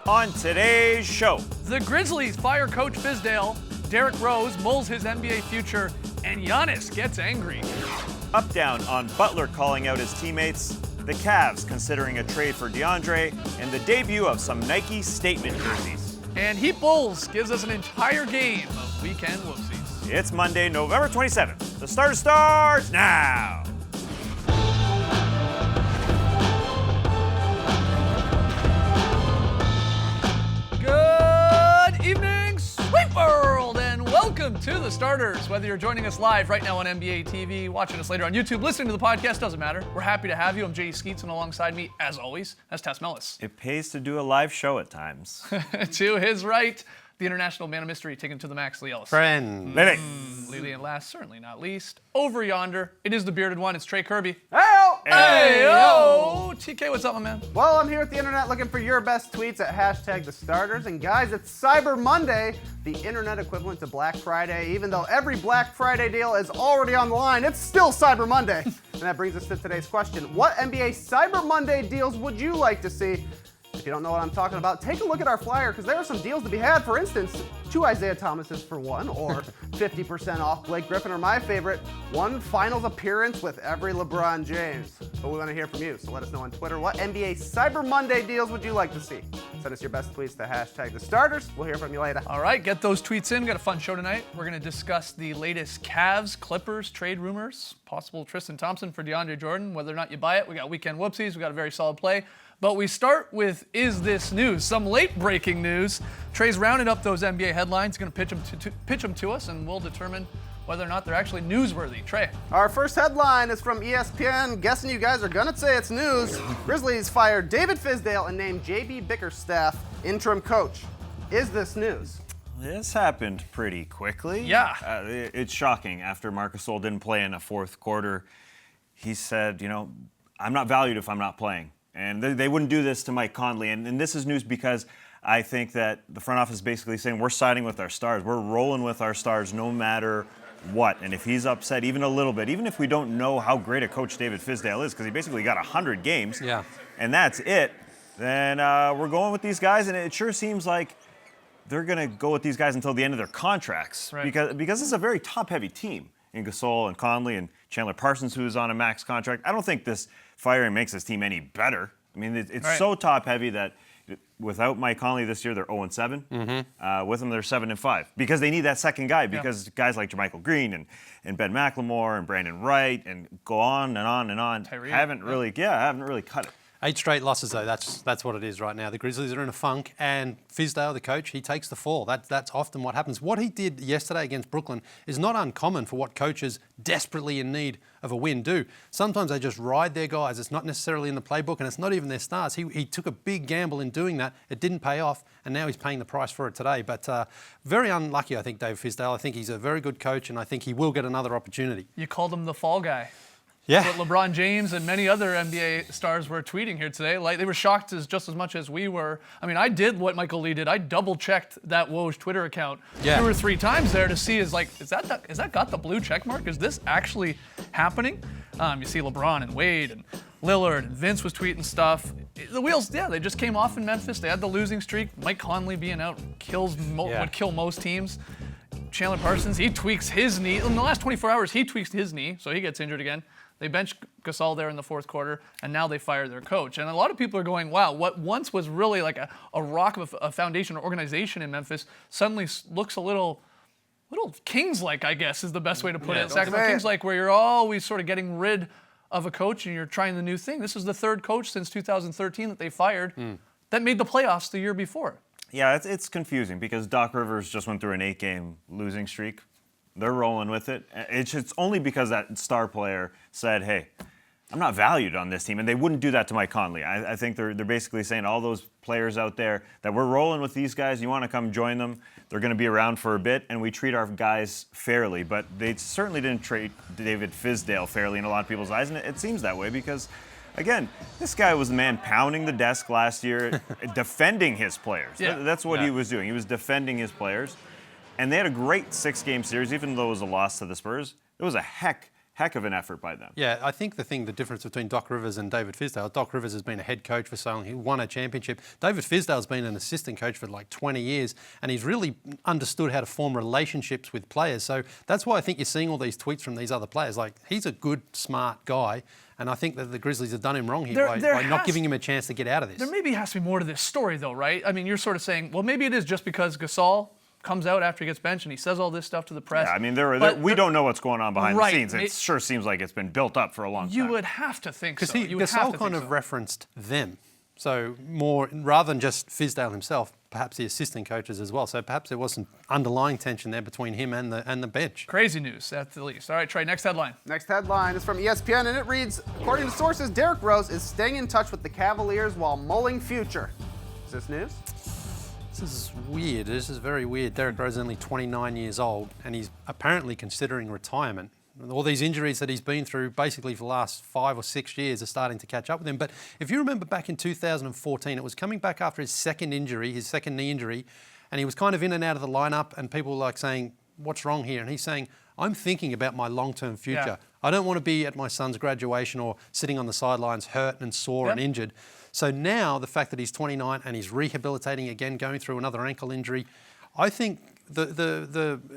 On today's show, the Grizzlies fire Coach Fizdale, Derrick Rose mulls his NBA future, and Giannis gets angry. up down on Butler calling out his teammates, the Cavs considering a trade for DeAndre, and the debut of some Nike statement jerseys. And Heat Bulls gives us an entire game of weekend whoopsies. It's Monday, November 27th. The starter starts now. Good evening, Sweet World, and welcome to the starters. Whether you're joining us live right now on NBA TV, watching us later on YouTube, listening to the podcast, doesn't matter. We're happy to have you. I'm Jay Skeets, and alongside me, as always, that's Tess Mellis. It pays to do a live show at times. To his right, the international man of mystery, taken to the max, Lee Ellis. Friend. Lily. Lily, and last, certainly not least, over yonder, it is the bearded one. It's Trey Kirby. Hey! Yo! TK, what's up, my man? Well, I'm here at the internet looking for your best tweets at #TheStarters. And guys, it's Cyber Monday, the internet equivalent to Black Friday. Even though every Black Friday deal is already on the line, it's still Cyber Monday. And that brings us to today's question. What NBA Cyber Monday deals would you like to see? If you don't know what I'm talking about, take a look at our flyer because there are some deals to be had. For instance, 2 Isaiah Thomases for one, or 50% off Blake Griffin, or my favorite, 1 finals appearance with every LeBron James. But we want to hear from you, so let us know on Twitter what NBA Cyber Monday deals would you like to see? Send us your best tweets to #TheStarters. We'll hear from you later. All right, get those tweets in. Got a fun show tonight. We're going to discuss the latest Cavs, Clippers trade rumors, possible Tristan Thompson for DeAndre Jordan, whether or not you buy it. We got weekend whoopsies. We got a very solid play. But we start with Is This News? Some late-breaking news. Trey's rounded up those NBA headlines, going to pitch them to us, and we'll determine whether or not they're actually newsworthy. Trey. Our first headline is from ESPN. Guessing you guys are gonna say it's news. Grizzlies fired David Fizdale and named JB Bickerstaff interim coach. Is this news? This happened pretty quickly. Yeah. It's shocking. After Marc Gasol didn't play in the fourth quarter, he said, I'm not valued if I'm not playing. And they wouldn't do this to Mike Conley. And this is news because I think that the front office is basically saying we're siding with our stars. We're rolling with our stars no matter what. And if he's upset even a little bit, even if we don't know how great a coach David Fizdale is, because he basically got 100 games, and that's it, then we're going with these guys. And it sure seems like they're going to go with these guys until the end of their contracts. Right. Because it's a very top-heavy team in Gasol and Conley and Chandler Parsons, who's on a max contract. I don't think this firing makes this team any better. I mean, it's right. so top-heavy that without Mike Conley this year, they're 0-7. Mm-hmm. With him, they're 7-5 because they need that second guy. Because guys like JaMychal Green and Ben McLemore and Brandon Wright and go on and on and on Tyree. haven't really cut it. 8 straight losses, though. That's what it is right now. The Grizzlies are in a funk, and Fizdale, the coach, he takes the fall. That's often what happens. What he did yesterday against Brooklyn is not uncommon for what coaches desperately in need of a win do. Sometimes they just ride their guys. It's not necessarily in the playbook, and it's not even their stars. He took a big gamble in doing that. It didn't pay off, and now he's paying the price for it today. But very unlucky, I think, Dave Fizdale. I think he's a very good coach, and I think he will get another opportunity. You called him the fall guy. Yeah. What LeBron James and many other NBA stars were tweeting here today. Like, they were shocked just as much as we were. I mean, I did what Michael Lee did. I double-checked that Woj Twitter account 2 or 3 times there to see, is that got the blue check mark? Is this actually happening? You see LeBron and Wade and Lillard and Vince was tweeting stuff. The wheels, they just came off in Memphis. They had the losing streak. Mike Conley being out would kill most teams. Chandler Parsons, he tweaks his knee. In the last 24 hours, he tweaks his knee, so he gets injured again. They bench Gasol there in the fourth quarter, and now they fire their coach. And a lot of people are going, wow, what once was really like a rock of a foundation or organization in Memphis suddenly looks a little Kings-like, I guess, is the best way to put it. Sacramento Kings-like, where you're always sort of getting rid of a coach and you're trying the new thing. This is the 3rd coach since 2013 that they fired that made the playoffs the year before. Yeah, it's confusing because Doc Rivers just went through an 8-game losing streak. They're rolling with it. It's only because that star player said, hey, I'm not valued on this team. And they wouldn't do that to Mike Conley. I think they're basically saying all those players out there that we're rolling with these guys, you want to come join them. They're going to be around for a bit, and we treat our guys fairly. But they certainly didn't treat David Fizdale fairly in a lot of people's eyes. And it seems that way because, again, this guy was the man pounding the desk last year, defending his players. Yeah. That's what he was doing. He was defending his players. And they had a great 6-game series, even though it was a loss to the Spurs. It was a heck heck of an effort by them. Yeah, I think the difference between Doc Rivers and David Fizdale, Doc Rivers has been a head coach for so long. He won a championship. David Fizdale's been an assistant coach for like 20 years, and he's really understood how to form relationships with players. So that's why I think you're seeing all these tweets from these other players. Like, he's a good, smart guy, and I think that the Grizzlies have done him wrong here by not giving him a chance to get out of this. There maybe has to be more to this story, though, right? I mean, you're sort of saying, well, maybe it is just because Gasol comes out after he gets benched and he says all this stuff to the press. Yeah, I mean, we don't know what's going on behind the scenes. It sure seems like it's been built up for a long time. You would have to think so. Because Gasol kind of referenced them. So more, rather than just Fizdale himself, perhaps the assistant coaches as well. So perhaps there was some underlying tension there between him and the bench. Crazy news, at the least. All right, Trey, next headline. Next headline is from ESPN, and it reads, according to sources, Derrick Rose is staying in touch with the Cavaliers while mulling future. Is this news? This is weird. This is very weird. Derrick Rose is only 29 years old, and he's apparently considering retirement. All these injuries that he's been through basically for the last 5 or 6 years are starting to catch up with him. But if you remember back in 2014, it was coming back after his second knee injury, and he was kind of in and out of the lineup, and people were like saying, what's wrong here? And he's saying, I'm thinking about my long-term future. Yeah. I don't want to be at my son's graduation or sitting on the sidelines hurt and sore and injured. So now the fact that he's 29 and he's rehabilitating again, going through another ankle injury, I think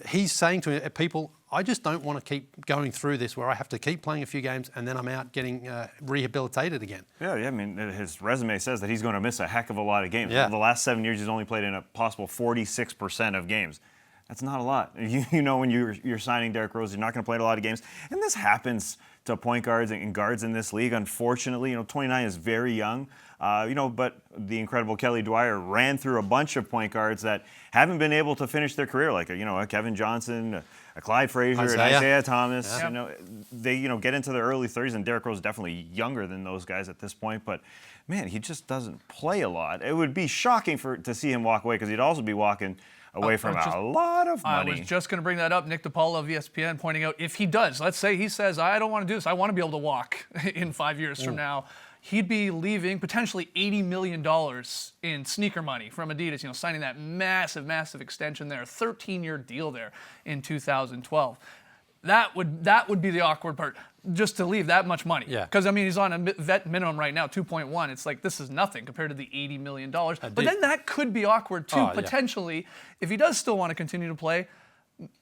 he's saying to people, I just don't want to keep going through this where I have to keep playing a few games and then I'm out getting rehabilitated again. Yeah, I mean, his resume says that he's going to miss a heck of a lot of games. Yeah. The last 7 years, he's only played in a possible 46% of games. That's not a lot. You know, when you're signing Derrick Rose, you're not going to play in a lot of games. And this happens to point guards and guards in this league, unfortunately. 29 is very young. But the incredible Kelly Dwyer ran through a bunch of point guards that haven't been able to finish their career, like a Kevin Johnson, a Clyde Frazier, and Isaiah Thomas. Yeah. They get into their early 30s, and Derrick Rose is definitely younger than those guys at this point. But man, he just doesn't play a lot. It would be shocking to see him walk away, because he'd also be walking away from a lot of money. I was just going to bring that up. Nick DiPaolo of ESPN pointing out, if he does, let's say he says, I don't want to do this, I want to be able to walk in 5 years from now, he'd be leaving potentially $80 million in sneaker money from Adidas, signing that massive, massive extension there, a 13-year deal there in 2012. That would be the awkward part, just to leave that much money. Yeah. Because, he's on a vet minimum right now, 2.1. It's like, this is nothing compared to the $80 million. But then that could be awkward, too, potentially. If he does still want to continue to play,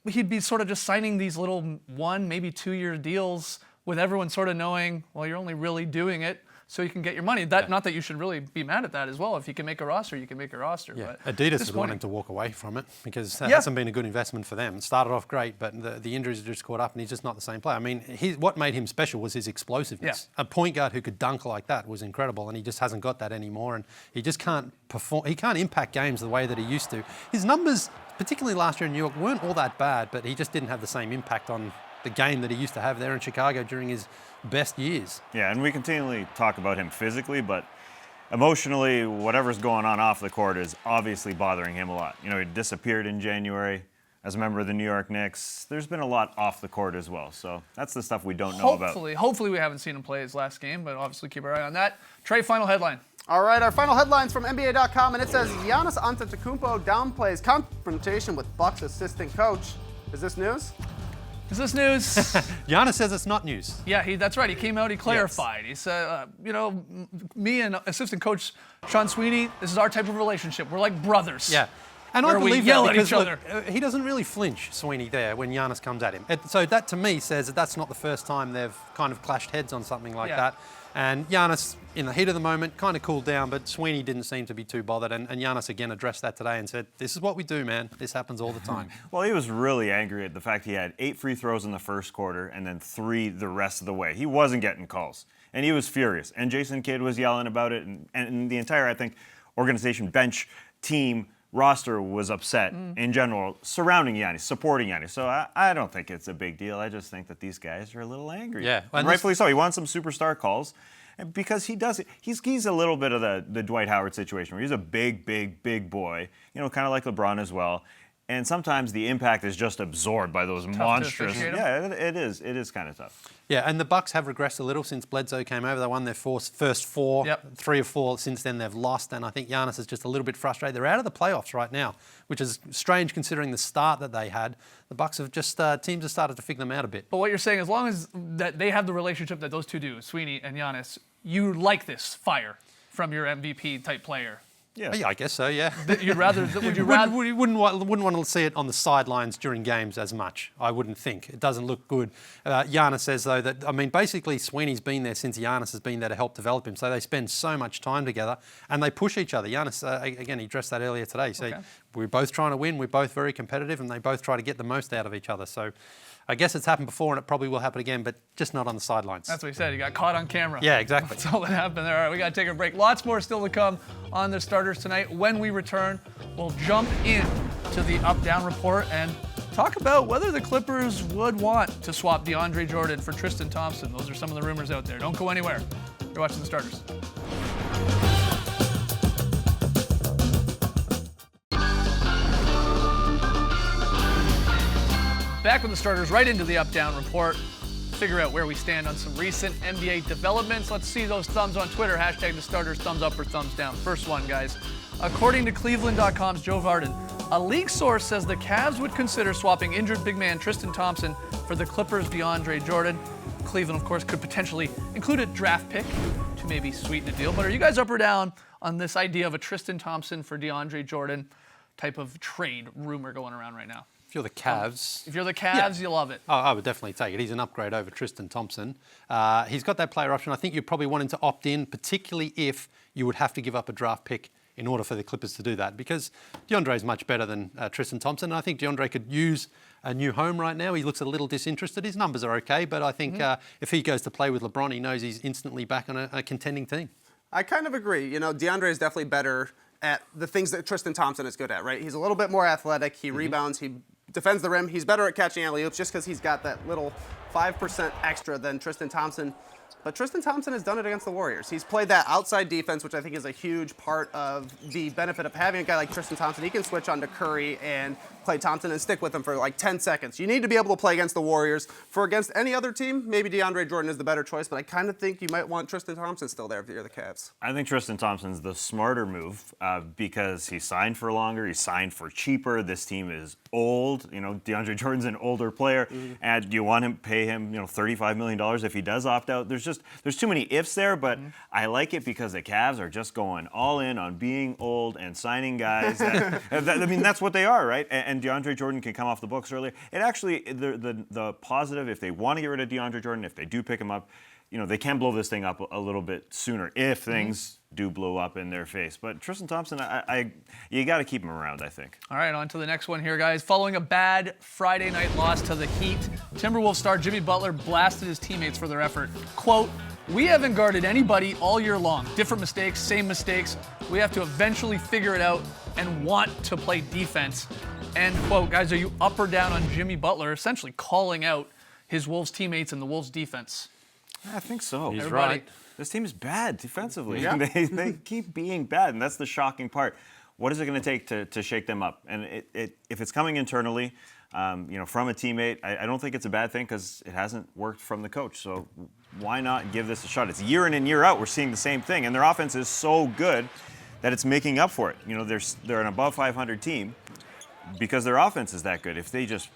he'd be sort of just signing these little 1, maybe 2-year deals with everyone sort of knowing, well, you're only really doing it so you can get your money. Not that you should really be mad at that as well. If you can make a roster, you can make a roster. Yeah. But Adidas is wanting to walk away from it, because that hasn't been a good investment for them. It started off great, but the injuries have just caught up, and he's just not the same player. I mean, what made him special was his explosiveness. Yeah. A point guard who could dunk like that was incredible, and he just hasn't got that anymore, and he just can't perform. He can't impact games the way that he used to. His numbers, particularly last year in New York, weren't all that bad, but he just didn't have the same impact on the game that he used to have there in Chicago during his best years. Yeah, and we continually talk about him physically, but emotionally, whatever's going on off the court is obviously bothering him a lot. He disappeared in January as a member of the New York Knicks. There's been a lot off the court as well, so that's the stuff we don't know about. Hopefully we haven't seen him play his last game, but obviously keep our eye on that. Trey, final headline. All right, our final headline's from NBA.com, and it says, Giannis Antetokounmpo downplays confrontation with Bucks assistant coach. Is this news? Is this news? Giannis says it's not news. Yeah, that's right. He came out, he clarified. He said, me and assistant coach Sean Sweeney, this is our type of relationship. We're like brothers. Yeah. And I believe yell that at because each other. He doesn't really flinch, Sweeney, there when Giannis comes at him. So that to me says that that's not the first time they've kind of clashed heads on something like that. And Giannis, in the heat of the moment, kind of cooled down, but Sweeney didn't seem to be too bothered. And Giannis again addressed that today and said, this is what we do, man. This happens all the time. Well, he was really angry at the fact he had 8 free throws in the first quarter and then 3 the rest of the way. He wasn't getting calls, and he was furious. And Jason Kidd was yelling about it, and the entire, I think, organization, bench, team, roster was upset in general surrounding Giannis, supporting Giannis. So I don't think it's a big deal. I just think that these guys are a little angry. Yeah. And rightfully so. He wants some superstar calls. And because he does it, he's a little bit of the Dwight Howard situation where he's a big boy, kind of like LeBron as well. And sometimes the impact is just absorbed by those monstrous. officiate 'em. Yeah, it is. It is kind of tough. Yeah, and the Bucks have regressed a little since Bledsoe came over. They won their first four, Yep. 3 or 4 since then they've lost, and I think Giannis is just a little bit frustrated. They're out of the playoffs right now, which is strange considering the start that they had. The Bucks have just teams have started to figure them out a bit. But what you're saying, as long as that they have the relationship that those two do, Sweeney and Giannis, you like this fire from your MVP type player. Yeah, I guess so. Yeah. You'd rather, would you Wouldn't want to see it on the sidelines during games as much. I wouldn't think it doesn't look good. Giannis says though that basically Sweeney's been there since Giannis has been there to help develop him. So they spend so much time together and they push each other. Giannis again, he addressed that earlier today. So we're both trying to win. We're both very competitive, and they both try to get the most out of each other. So I guess it's happened before, and it probably will happen again, but just not on the sidelines. That's what he said. He got caught on camera. Yeah, exactly. That's all that happened there. All right, we got to take a break. Lots more still to come on the starters tonight. When we return, we'll jump in to the up-down report and talk about whether the Clippers would want to swap DeAndre Jordan for Tristan Thompson. Those are some of the rumors out there. Don't go anywhere. You're watching the starters. Back with the starters, right into the up-down report. Figure out where we stand on some recent NBA developments. Let's see those thumbs on Twitter. Hashtag the starters, thumbs up or thumbs down. First one, guys. According to Cleveland.com's Joe Varden, a league source says the Cavs would consider swapping injured big man Tristan Thompson for the Clippers' DeAndre Jordan. Cleveland, of course, could potentially include a draft pick to maybe sweeten the deal. But are you guys up or down on this idea of a Tristan Thompson for DeAndre Jordan type of trade rumor going around right now? If you're the Cavs. If you're the Cavs, you love it. Oh, I would definitely take it. He's an upgrade over Tristan Thompson. He's got that player option. I think you'd probably want him to opt in, particularly if you would have to give up a draft pick in order for the Clippers to do that, because DeAndre is much better than Tristan Thompson. And I think DeAndre could use a new home right now. He looks a little disinterested. His numbers are okay, but I think if he goes to play with LeBron, he knows he's instantly back on a contending team. I kind of agree. You know, DeAndre is definitely better at the things that Tristan Thompson is good at, right? He's a little bit more athletic. He rebounds. He defends the rim. He's better at catching alley-oops just because he's got that little 5% extra than Tristan Thompson. But Tristan Thompson has done it against the Warriors. He's played that outside defense, which I think is a huge part of the benefit of having a guy like Tristan Thompson. He can switch on to Curry and Klay Thompson and stick with him for like 10 seconds. You need to be able to play against the Warriors. For against any other team, maybe DeAndre Jordan is the better choice, but I kind of think you might want Tristan Thompson still there if you're the Cavs. I think Tristan Thompson's the smarter move because he signed for longer, he signed for cheaper. This team is old. You know, DeAndre Jordan's an older player. And do you want him to pay him, $35 million if he does opt out? There's too many ifs there, but I like it because the Cavs are just going all in on being old and signing guys. That's what they are, right? And DeAndre Jordan can come off the books earlier. It actually, the positive, if they want to get rid of DeAndre Jordan, if they do pick him up, they can blow this thing up a little bit sooner if things do blow up in their face. But Tristan Thompson, you got to keep him around, I think. All right, on to the next one here, guys. Following a bad Friday night loss to the Heat, Timberwolves star Jimmy Butler blasted his teammates for their effort. Quote, "We haven't guarded anybody all year long. Different mistakes, same mistakes. We have to eventually figure it out and want to play defense." End quote. Guys, are you up or down on Jimmy Butler essentially calling out his Wolves teammates and the Wolves defense? I think so. He's Everybody. right. This team is bad defensively. Yeah. They keep being bad, and that's the shocking part. What is it going to take to shake them up? And if it's coming internally, from a teammate, I don't think it's a bad thing because it hasn't worked from the coach. So why not give this a shot? It's year in and year out. We're seeing the same thing, and their offense is so good that it's making up for it. They're an above 500 team because their offense is that good. If they just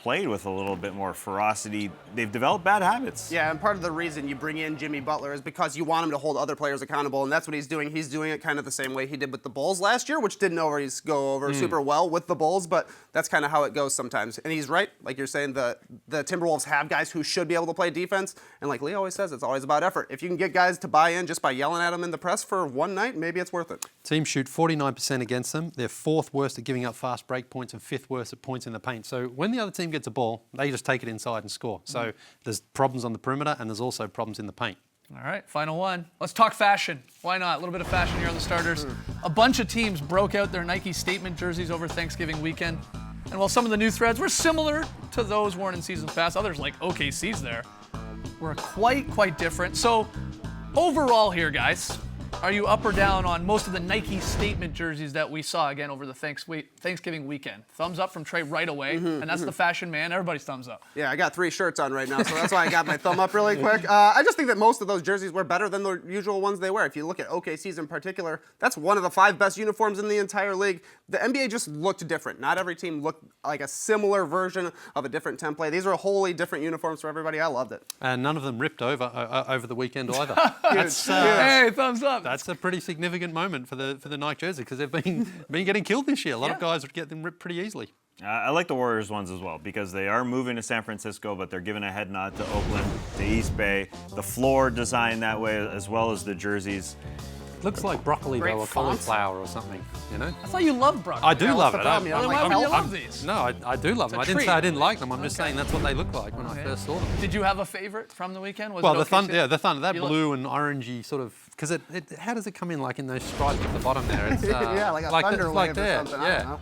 played with a little bit more ferocity, they've developed bad habits. Yeah, and part of the reason you bring in Jimmy Butler is because you want him to hold other players accountable, and that's what he's doing. He's doing it kind of the same way he did with the Bulls last year, which didn't always go over super well with the Bulls, but that's kind of how it goes sometimes. And he's right, like you're saying, the Timberwolves have guys who should be able to play defense, and like Lee always says, it's always about effort. If you can get guys to buy in just by yelling at them in the press for one night, maybe it's worth it. Teams shoot 49% against them. They're 4th worst at giving up fast break points and 5th worst at points in the paint. So when the other team gets a ball, they just take it inside and score. So there's problems on the perimeter and there's also problems in the paint. All right, final one. Let's talk fashion. Why not? A little bit of fashion here on the starters. A bunch of teams broke out their Nike statement jerseys over Thanksgiving weekend. And while some of the new threads were similar to those worn in seasons past, others like OKC's there were quite different. So overall here, guys, Are you up or down on most of the Nike statement jerseys that we saw again over the Thanksgiving weekend? Thumbs up from Trey right away, and that's the fashion man. Everybody's thumbs up. Yeah, I got 3 shirts on right now, so that's why I got my thumb up really quick. I just think that most of those jerseys were better than the usual ones they wear. If you look at OKC's in particular, that's one of the 5 best uniforms in the entire league. The NBA just looked different. Not every team looked like a similar version of a different template. These were wholly different uniforms for everybody. I loved it. And none of them ripped over the weekend either. Hey, thumbs up. That's a pretty significant moment for the Nike jersey because they've been getting killed this year. A lot of guys would get them ripped pretty easily. I like the Warriors ones as well because they are moving to San Francisco, but they're giving a head nod to Oakland, to East Bay. The floor designed that way as well as the jerseys. Looks like broccoli Great though, or fonts. cauliflower or something, you know? I thought you loved broccoli. I do love what's it. the problem? You don't like Why would you health? love these? No, I do love them. I It's a didn't say treat. I didn't like them. I'm just saying that's what they look like when I first saw them. Did you have a favorite from the weekend? Was Well, it the OKC? Thunder, the Thunder, that You look- blue and orangey sort of, because how does it come in like in those stripes at the bottom there? It's, Yeah, like a thunder like wave or there. something. I Yeah, don't know.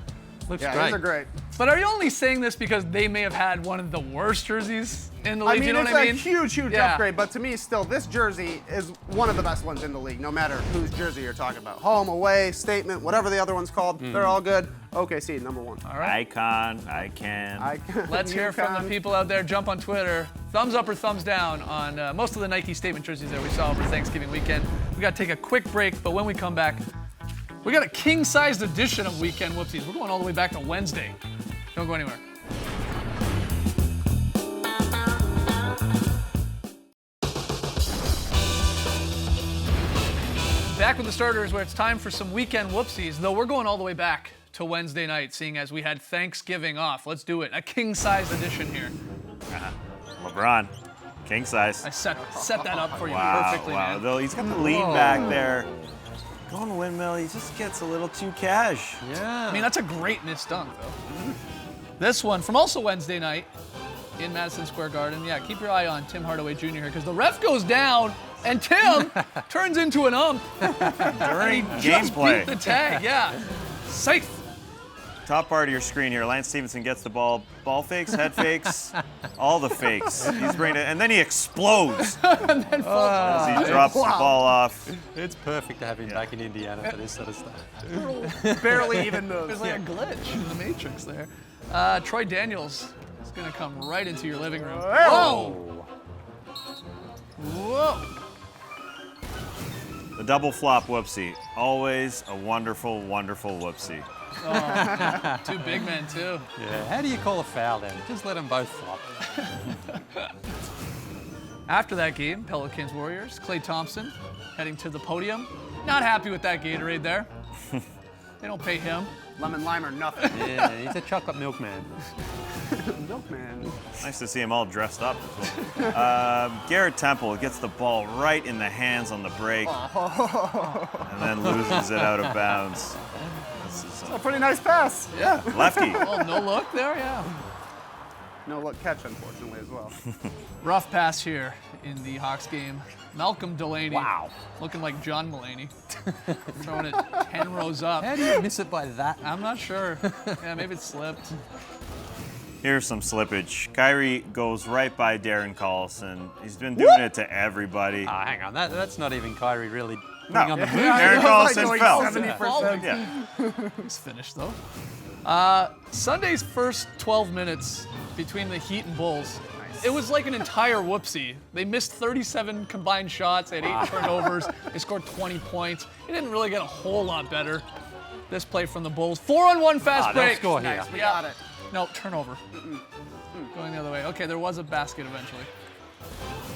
looks Yeah, great. these are great. But are you only saying this because they may have had one of the worst jerseys in the league? I mean, you know it's what I a mean? huge Yeah. upgrade, but to me, still, this jersey is one of the best ones in the league, no matter whose jersey you're talking about. Home, away, statement, whatever the other one's called, they're all good. OKC, number 1. All right. Icon, I can. Let's hear from the people out there. Jump on Twitter. Thumbs up or thumbs down on most of the Nike statement jerseys that we saw over Thanksgiving weekend. We got to take a quick break, but when we come back, we got a king-sized edition of Weekend Whoopsies. We're going all the way back to Wednesday. Don't go anywhere. Back with the starters where it's time for some Weekend Whoopsies, though we're going all the way back to Wednesday night, seeing as we had Thanksgiving off. Let's do it. A king-size edition here. LeBron, king size. I set that up for you Wow, perfectly, wow. man. Though he's got the lean back there. Going windmill, he just gets a little too cash. Yeah. I mean, that's a great missed dunk, though. This one from also Wednesday night in Madison Square Garden. Yeah, keep your eye on Tim Hardaway Jr. here because the ref goes down and Tim turns into an ump. During Just gameplay. beat the tag, yeah. Safe. Top part of your screen here. Lance Stevenson gets the ball. Ball fakes, head fakes, all the fakes. He's bringing it, and then he explodes as he drops the ball off. It's perfect to have him back in Indiana for this sort of stuff. Barely even moves. There's like a glitch in the Matrix there. Troy Daniels is going to come right into your living room. Whoa! Whoa! The double flop whoopsie. Always a wonderful, wonderful whoopsie. 2 big men, too. Yeah. How do you call a foul then? Just let them both flop. After that game, Pelicans Warriors, Klay Thompson heading to the podium. Not happy with that Gatorade there. They don't pay him. Lemon lime or nothing. Yeah, he's a chocolate milkman. Milkman. Nice to see him all dressed up as well. Garrett Temple gets the ball right in the hands on the break and then loses it out of bounds. This is A pretty nice pass. yeah, lefty. Oh, no look there, yeah. No look catch, unfortunately, as well. Rough pass here in the Hawks game. Malcolm Delaney. Wow. Looking like John Mulaney. Throwing it 10 rows up. How do you miss it by that? I'm not sure. Yeah, maybe it slipped. Here's some slippage. Kyrie goes right by Darren Collison. He's been doing it to everybody. Oh, hang on. That's not even Kyrie really No, putting on the move. Darren Collison fell. 70%. Yeah. He's finished, though. Sunday's first 12 minutes between the Heat and Bulls. It was like an entire whoopsie. They missed 37 combined shots. They had 8 turnovers. They scored 20 points. It didn't really get a whole lot better. This play from the Bulls. 4-on-1 fast they'll break. score here. Nice, we got it. No, turnover. Going the other way. Okay, there was a basket eventually.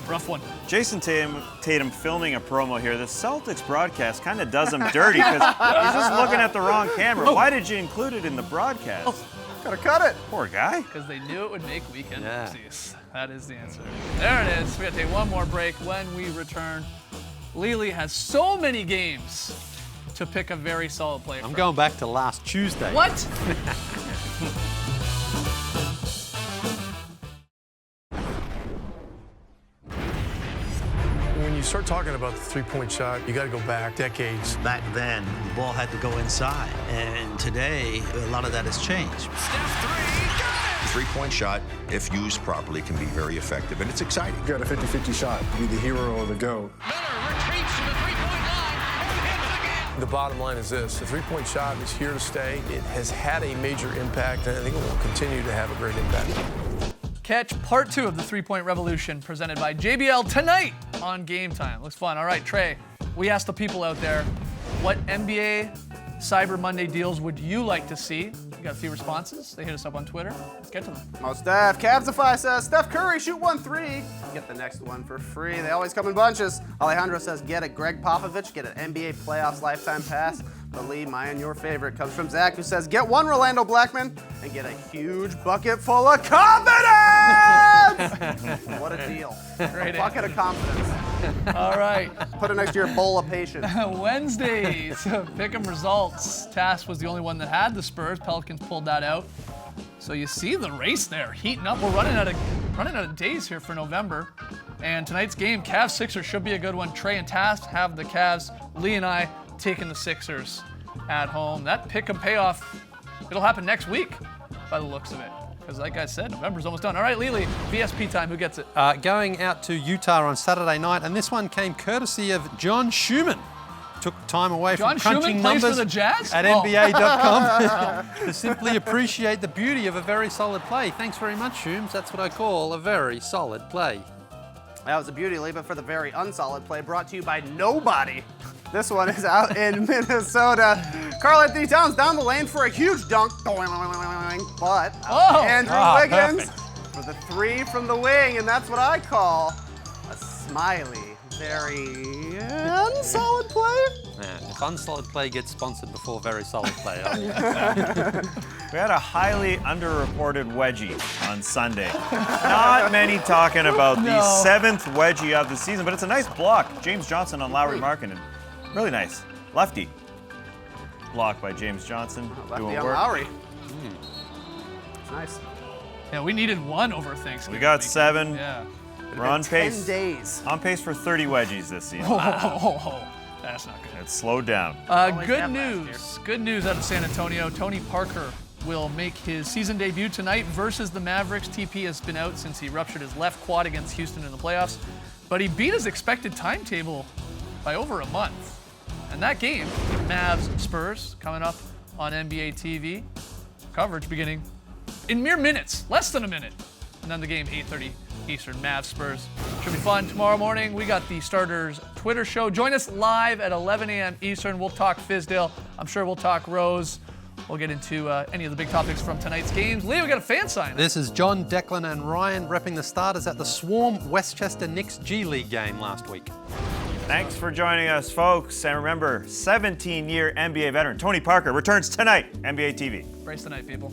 Rough one. Jason Tatum filming a promo here. The Celtics broadcast kind of does him dirty because he's just looking at the wrong camera. Why did you include it in the broadcast? Gotta cut it. Poor guy. Because they knew it would make weekend Yeah. whoopsies. That is the answer. There it is. We gotta take one more break. When we return, Lily has so many games to pick a very solid play I'm from. going back to last Tuesday. What? When you start talking about the three-point shot, you got to go back decades. Back then, the ball had to go inside. And today, a lot of that has changed. Three-point shot, if used properly, can be very effective, and it's exciting. You got a 50-50 shot. Be the hero or the GOAT. Miller retreats to the three-point line. The bottom line is this. The three-point shot is here to stay. It has had a major impact, and I think it will continue to have a great impact. Catch part 2 of the 3-Point Revolution presented by JBL tonight on Game Time. Looks fun. All right, Trey, we asked the people out there, what NBA Cyber Monday deals would you like to see? We got a few responses. They hit us up on Twitter. Let's get to them. Most Def. Cavsify says, Steph Curry, shoot 1-3. Get the next one for free. They always come in bunches. Alejandro says, get it. Greg Popovich, get an NBA Playoffs lifetime pass. But Lee, mine, your favorite, comes from Zach, who says, get one Rolando Blackman and get a huge bucket full of confidence! What a deal. Great A bucket of confidence. All right. Put it next to your bowl of patience. Wednesdays, pick'em results. Tass was the only one that had the Spurs. Pelicans pulled that out. So you see the race there heating up. We're running out of days here for November. And tonight's game, Cavs-Sixers, should be a good one. Trey and Tass have the Cavs. Lee and I taking the Sixers at home. That pick'em payoff, it'll happen next week by the looks of it. Because like I said, November's almost done. All right, Lily, VSP time. Who gets it? Going out to Utah on Saturday night, and this one came courtesy of John Schumann. Took time away John from crunching Schumann plays numbers for the Jazz? at NBA.com to simply appreciate the beauty of a very solid play. Thanks very much, Shooms. That's what I call a very solid play. That was a beauty, Lee, but for the very unsolid play brought to you by nobody. This one is out in Minnesota. Karl-Anthony Towns down the lane for a huge dunk. But Andrew Wiggins for the 3 from the wing, and that's what I call a smiley, very unsolid play. Man, if unsolid play gets sponsored before very solid play, We had a highly underreported wedgie on Sunday. Not many talking about the 7th wedgie of the season, but it's a nice block. James Johnson on Lauri Markkanen. Really nice. Lefty. Block by James Johnson. Lefty Doing on work. Lowry. It's nice. Yeah, we needed one over Thanksgiving. We got 7. Yeah. We're on 10 pace. days. On pace for 30 wedgies this season. That's not good. It's slowed down. Good news. Good news out of San Antonio. Tony Parker will make his season debut tonight versus the Mavericks. TP has been out since he ruptured his left quad against Houston in the playoffs, but he beat his expected timetable by over a month. And that game, Mavs-Spurs, coming up on NBA TV. Coverage beginning in mere minutes, less than a minute. And then the game, 8:30 Eastern, Mavs-Spurs. Should be fun. Tomorrow morning, we got the Starters Twitter show. Join us live at 11 a.m. Eastern. We'll talk Fizdale. I'm sure we'll talk Rose. We'll get into any of the big topics from tonight's games. Lee, we got a fan sign. This is John, Declan, and Ryan repping the starters at the Swarm Westchester Knicks G League game last week. Thanks for joining us, folks. And remember, 17-year NBA veteran Tony Parker returns tonight, NBA TV. Brace the night, people.